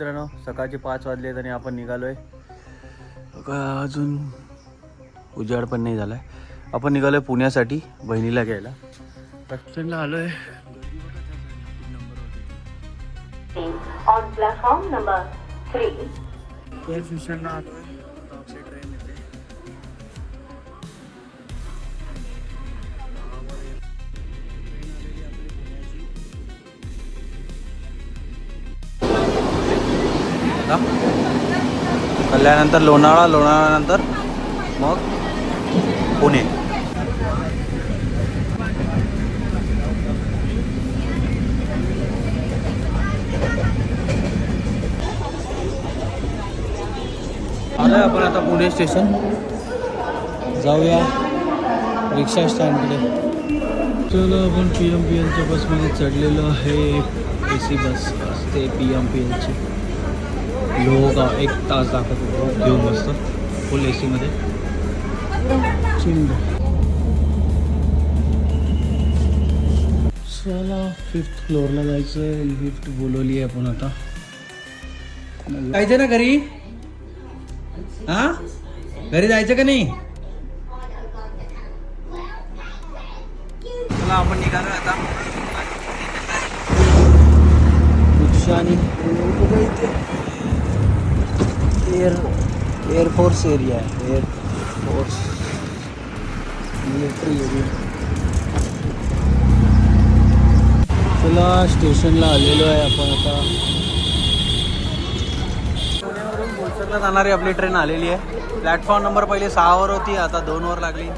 मित्रांनो सकाळचे 5 वाजले आणि आपण निघालोय. अजून उजाड पण नाही झालाय. आपण निघालोय पुण्यासाठी बहिणीला घ्यायला. बसस्टँडला आलोय. ऑन प्लॅटफॉर्म नंबर 3 स्टेशनला आलोय. ट्रेन येते. कल्याणनंतर लोणावळा, लोणावळ्यानंतर मग पुणे. आलोय आपण आता पुणे स्टेशन. जाऊया रिक्षा स्टँडकडे. चलो आपण PMPLच्या बसमध्ये चढलेलो आहे. AC बस असते PMPLची. लोहगाव 1 तास दाखवतो घेऊन बसतो फुल AC मध्ये. चिंग चला 5th फ्लोअरला जायचं. लिफ्ट बोलवली आहे आपण आता. जायचं ना घरी. हा घरी जायचं का नाही. चला आपण निघालो आता. रिक्षा आणि एअरफोर्स एरिया आहे. Air force military area. चला स्टेशनला आलेलो आहे आपण आता. पुण्यावरून बोईसरला जाणारी आपली ट्रेन आलेली आहे. प्लॅटफॉर्म नंबर पहिले 6 वर होती, आता 2 वर लागली.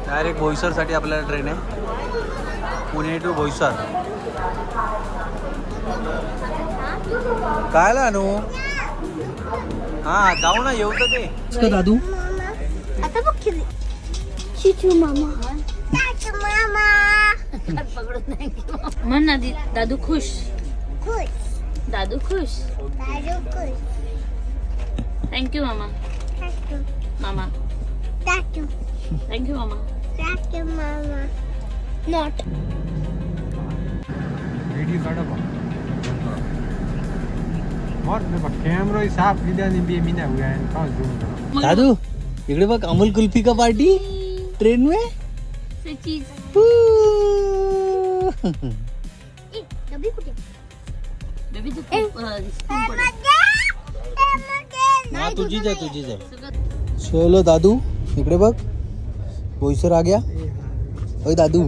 डायरेक्ट बोईसरसाठी आपल्याला ट्रेन आहे. पुणे टू बोईसर. काय आणू. हा जाऊ ना, येऊ तर ते दादू. आता बघ किती शिचू मामा. म्हण ना दादू खुश. दादू खुश. थँक्यू मामा. मामा थँक्यू मामा. नॉट वीडियो काढा बा. कॅमेरा साफ विद्याने बी मी नाही हुआ का झूम. दादू इकडे बघ, अमूल कुल्फी का पार्टी ट्रेन में. डबी कुठे. बेबी तू हा तुझीच आहे, तुझीच आहे. चलो दादू इकडे बघ, बोईसर आ गया. ओय दादू.